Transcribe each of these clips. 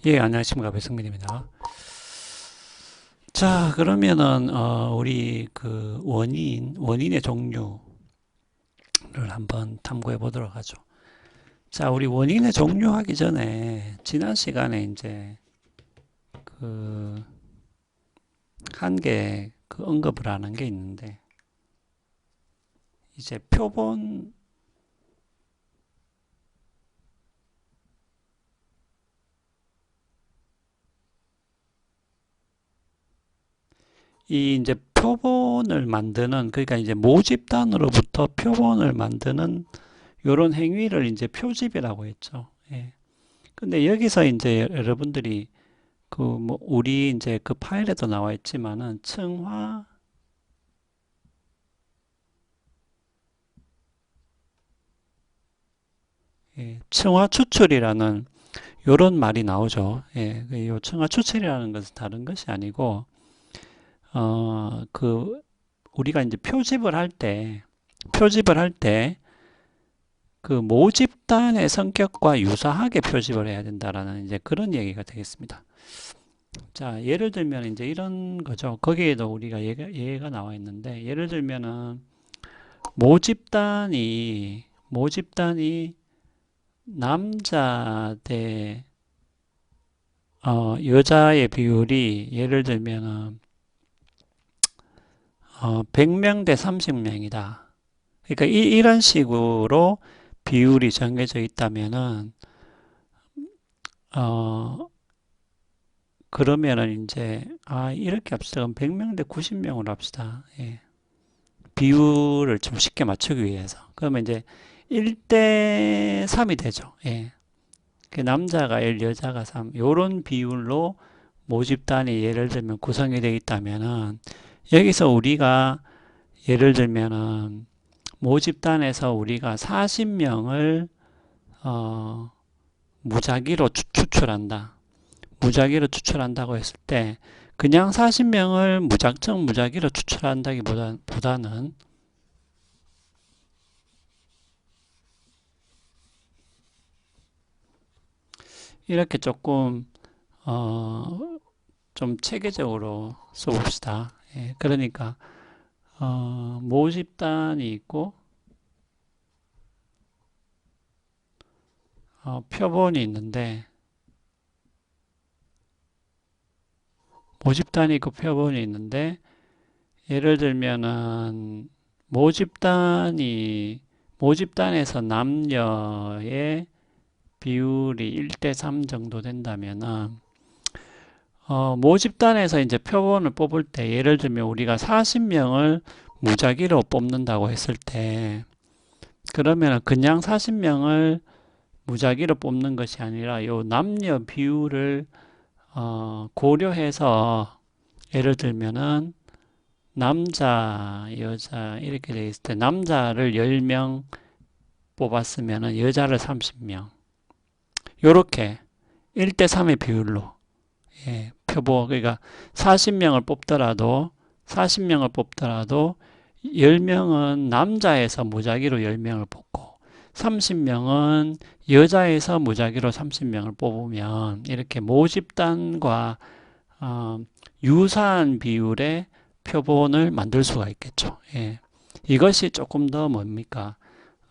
예, 안녕하십니까. 배승민입니다. 자, 그러면은, 우리 그 원인의 종류를 한번 탐구해 보도록 하죠. 자, 우리 원인의 종류 하기 전에, 지난 시간에 이제 그, 한 개, 그 언급을 하는 게 있는데, 이제 표본, 이 이제 표본을 만드는, 그러니까 이제 모집단으로부터 표본을 만드는 요런 행위를 이제 표집이라고 했죠. 예. 근데 여기서 이제 여러분들이 그 뭐 우리 이제 그 파일에도 나와 있지만은 층화 추출이라는 요런 말이 나오죠. 예, 요 층화 추출이라는 것은 다른 것이 아니고 그 우리가 이제 표집을 할 때 그 모집단의 성격과 유사하게 표집을 해야 된다라는 이제 그런 얘기가 되겠습니다. 자, 예를 들면 이제 이런 거죠. 거기에도 우리가 예가 나와 있는데 예를 들면은 모집단이 남자 대 여자의 비율이 예를 들면은 100명 대 30명이다. 그러니까 이런 식으로 비율이 정해져 있다면은 어 그러면은 이제 이렇게 합시다. 그럼 100명 대 90명으로 합시다. 예. 비율을 좀 쉽게 맞추기 위해서. 그러면 이제 1대 3이 되죠. 예. 그 남자가 1, 여자가 3. 요런 비율로 모집단이 예를 들면 구성이 되어 있다면은 여기서 우리가 예를 들면은 모집단에서 우리가 40명을 무작위로 추출한다. 무작위로 추출한다고 했을 때 그냥 40명을 무작정 무작위로 추출한다기보다는 이렇게 조금 어, 좀 체계적으로 써봅시다. 예, 그러니까 모집단이 있고 표본이 있는데 모집단이 있고 표본이 있는데 예를 들면은 모집단에서 남녀의 비율이 1대 3 정도 된다면은 모집단에서 이제 표본을 뽑을 때 예를 들면 우리가 40명을 무작위로 뽑는다고 했을 때 그러면 그냥 40명을 무작위로 뽑는 것이 아니라 요 남녀 비율을 고려해서 예를 들면은 남자, 여자 이렇게 돼 있을 때 남자를 10명 뽑았으면은 여자를 30명 요렇게 1대 3의 비율로 표보 그러니까 40명을 뽑더라도 10명은 남자에서 무작위로 10명을 뽑고 30명은 여자에서 무작위로 30명을 뽑으면 이렇게 모집단과 어, 유사한 비율의 표본을 만들 수가 있겠죠. 예. 이것이 조금 더 뭡니까?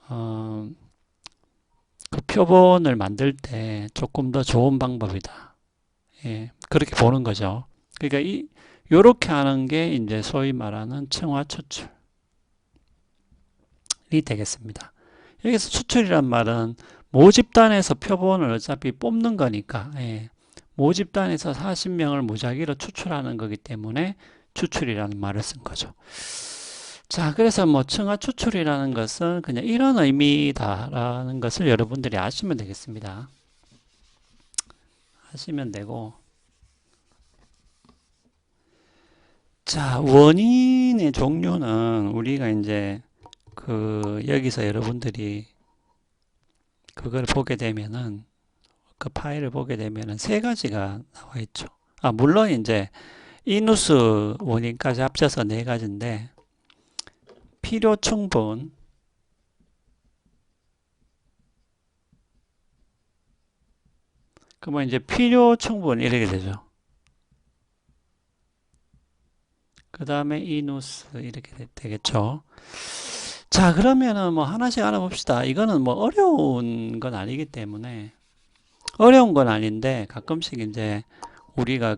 어, 그 표본을 만들 때 조금 더 좋은 방법이다. 예. 그렇게 보는 거죠. 그러니까 요렇게 하는 게 이제 소위 말하는 층화 추출이 되겠습니다. 여기서 추출이란 말은 모집단에서 표본을 어차피 뽑는 거니까, 예. 모집단에서 40명을 무작위로 추출하는 거기 때문에 추출이라는 말을 쓴 거죠. 자, 그래서 뭐 층화 추출이라는 것은 그냥 이런 의미다라는 것을 여러분들이 아시면 되겠습니다. 하시면 되고, 자, 원인의 종류는 우리가 이제 여기서 여러분들이 그걸 보게 되면은 그 파일을 보게 되면은 세 가지가 나와 있죠. 물론 이제 이누스 원인까지 합쳐서 네 가지인데 필요 충분, 그러면 이제 필요 충분 이렇게 되죠. 그 다음에 이누스 이렇게 되겠죠. 자, 그러면은 뭐 하나씩 알아봅시다. 이거는 뭐 어려운 건 아니기 때문에 어려운 건 아닌데 가끔씩 이제 우리가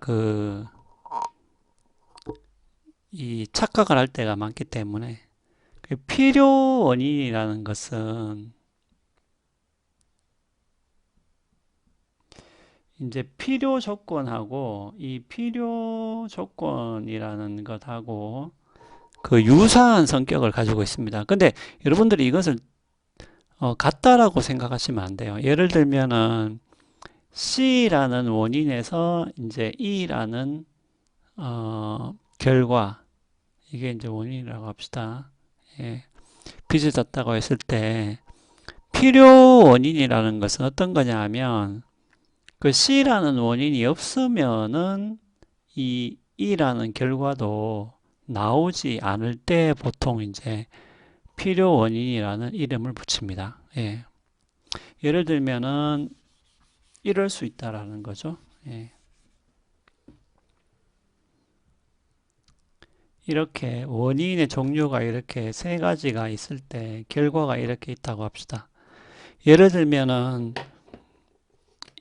이 착각을 할 때가 많기 때문에 그 필요 원인이라는 것은 이제 필요 조건하고 이 필요 조건이라는 것하고 그 유사한 성격을 가지고 있습니다. 근데 여러분들이 이것을 같다라고 생각하시면 안 돼요. 예를 들면은 C라는 원인에서 이제 E라는 결과, 이게 이제 원인이라고 합시다. 예, 빚어졌다고 했을 때 필요 원인이라는 것은 어떤 거냐 하면 그 C라는 원인이 없으면은 이 E라는 결과도 나오지 않을 때 보통 이제 필요 원인이라는 이름을 붙입니다. 예. 예를 들면은 이럴 수 있다라는 거죠. 예. 이렇게 원인의 종류가 이렇게 세 가지가 있을 때 결과가 이렇게 있다고 합시다. 예를 들면은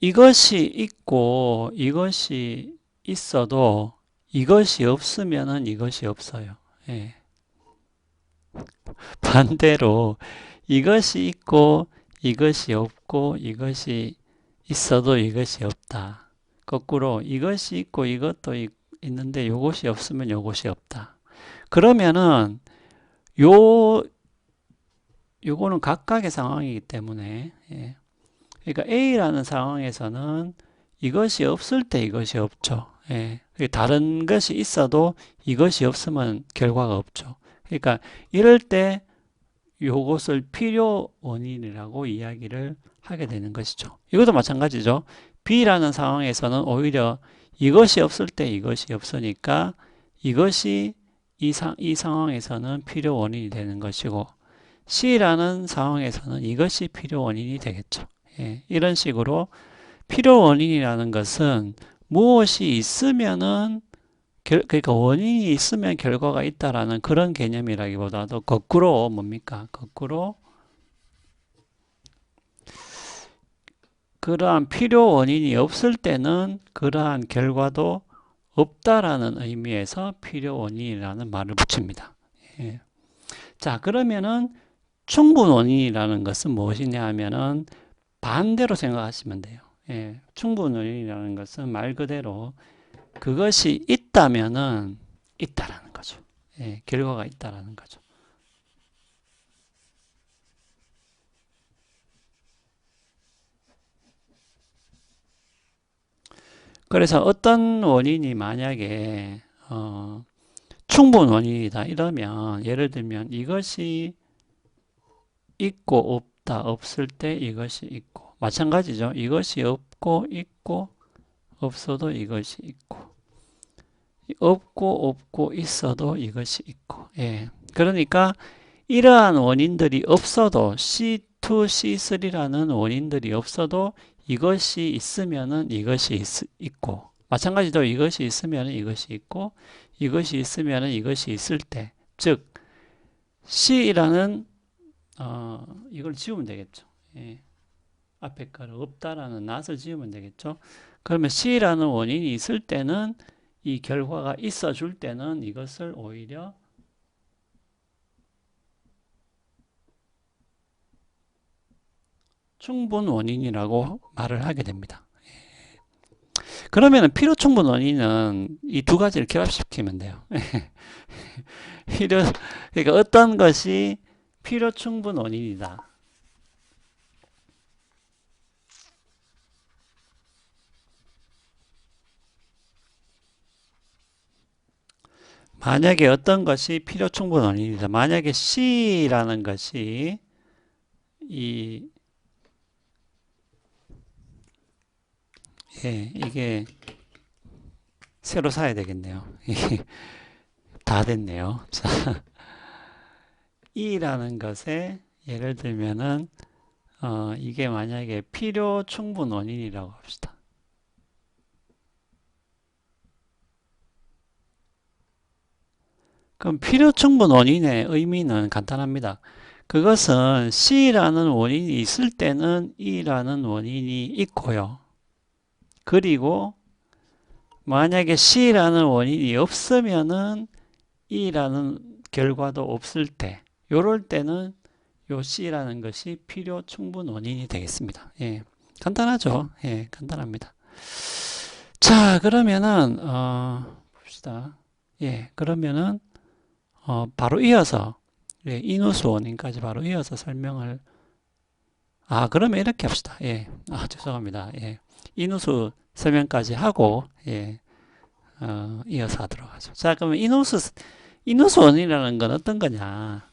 이것이 있고 이것이 있어도 이것이 없으면은 이것이 없어요. 예. 반대로 이것이 있고 이것이 없고 이것이 있어도 이것이 없다. 거꾸로 이것이 있고 이것도 있는데 이것이 없으면 이것이 없다. 그러면은 요거는 각각의 상황이기 때문에 예. 그러니까 A라는 상황에서는 이것이 없을 때 이것이 없죠. 예. 다른 것이 있어도 이것이 없으면 결과가 없죠. 그러니까 이럴 때 요것을 필요 원인이라고 이야기를 하게 되는 것이죠. 이것도 마찬가지죠. B라는 상황에서는 오히려 이것이 없을 때 이것이 없으니까 이것이 이 상황에서는 필요 원인이 되는 것이고 C라는 상황에서는 이것이 필요 원인이 되겠죠. 예, 이런 식으로 필요 원인이라는 것은 무엇이 있으면은 그러니까 원인이 있으면 결과가 있다라는 그런 개념이라기보다도 거꾸로 뭡니까? 거꾸로 그러한 필요 원인이 없을 때는 그러한 결과도 없다라는 의미에서 필요 원인이라는 말을 붙입니다. 예. 자, 그러면은 충분 원인이라는 것은 무엇이냐 하면은 반대로 생각하시면 돼요. 예. 충분 원인이라는 것은 말 그대로 그것이 있다면은 있다라는 거죠. 예. 결과가 있다라는 거죠. 그래서 어떤 원인이 만약에 충분 원인이다 이러면 예를 들면 이것이 있고 없다 없을 때 이것이 있고 마찬가지죠. 이것이 없고 있고 없어도 이것이 있고 없고 있어도 이것이 있고 예. 그러니까 이러한 원인들이 없어도 C2, C3라는 원인들이 없어도 이것이 있으면은 이것이 있고 마찬가지로 이것이 있으면은 이것이 있고 이것이 있으면은 이것이 있을 때 즉 C라는 이걸 지우면 되겠죠. 예. 앞에 거를 없다라는 낫을 지우면 되겠죠. 그러면 C라는 원인이 있을 때는 이 결과가 있어 줄 때는 이것을 오히려 충분 원인이라고 말을 하게 됩니다. 그러면 필요 충분 원인은 이 두 가지를 결합시키면 돼요. 그러니까 어떤 것이 필요 충분 원인이다. 만약에 어떤 것이 필요 충분 원인이다. 만약에 C라는 것이 이게 새로 사야 되겠네요. 다 됐네요. 자, E라는 것에 예를 들면은 이게 만약에 필요 충분 원인이라고 합시다. 그럼 필요충분 원인의 의미는 간단합니다. 그것은 C라는 원인이 있을 때는 E라는 원인이 있고요. 그리고 만약에 C라는 원인이 없으면은 E라는 결과도 없을 때, 요럴 때는 요 C라는 것이 필요 충분 원인이 되겠습니다. 예. 간단하죠? 예, 간단합니다. 자, 그러면은, 봅시다. 예, 그러면은, 바로 이어서, 예, 인후수 원인까지 바로 이어서 설명을, 그러면 이렇게 합시다. 예, 죄송합니다. 예, 인후수 설명까지 하고, 예, 이어서 하도록 하죠. 자, 그러면 인후수 원인이라는 건 어떤 거냐?